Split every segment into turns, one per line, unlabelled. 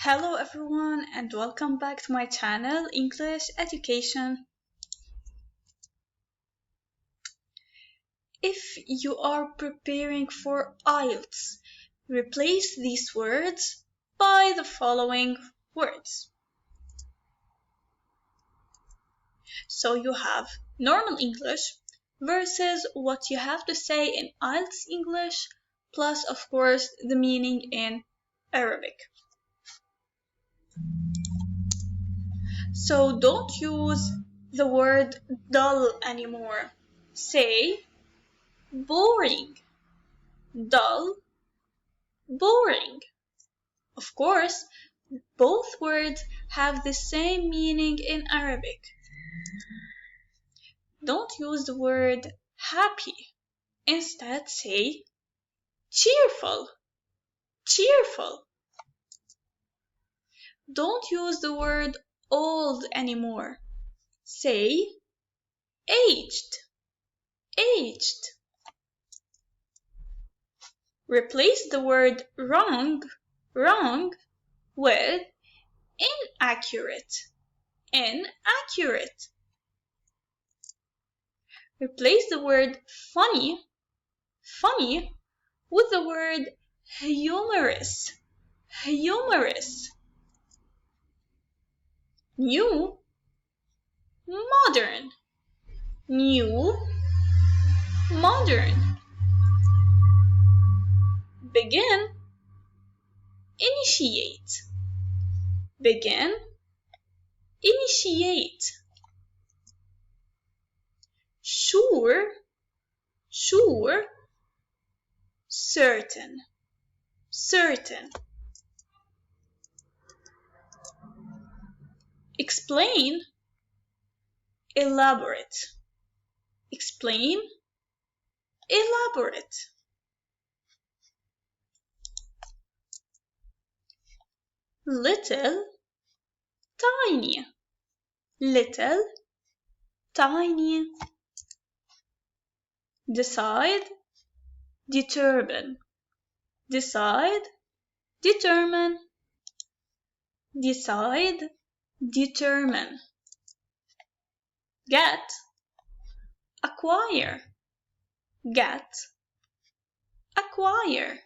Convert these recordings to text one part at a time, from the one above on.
Hello everyone and welcome back to my channel English Education. If you are preparing for IELTS, replace these words by the following words. So you have normal English versus what you have to say in IELTS English, plus of course the meaning in Arabic. So don't use the word dull anymore. Say boring. Dull, boring. Of course, both words have the same meaning in Arabic. Don't use the word happy. Instead, say cheerful. Cheerful. Don't use the word old anymore. Say aged. Aged. Replace the word wrong with inaccurate. Inaccurate. Replace the word funny with the word humorous. Humorous. New, modern. New, modern. Begin, initiate. Begin, initiate. Sure, certain, certain. Explain, elaborate. Explain, elaborate. Little, tiny. Little, tiny. Decide, determine. Decide, determine. Decide, determine. Get, acquire. Get, acquire.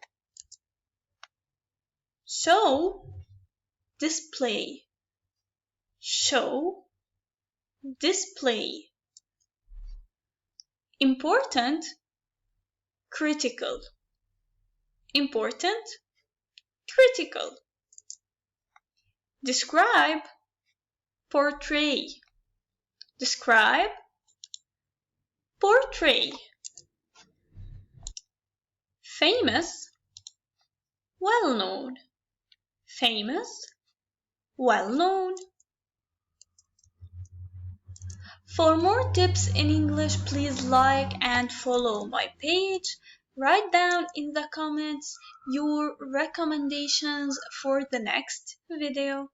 Show, display. Show, display. Important, critical. Important, critical. Describe, portray. Describe, portray. Famous, well-known. Famous, well-known. For more tips in English, please like and follow my page. Write down in the comments your recommendations for the next video.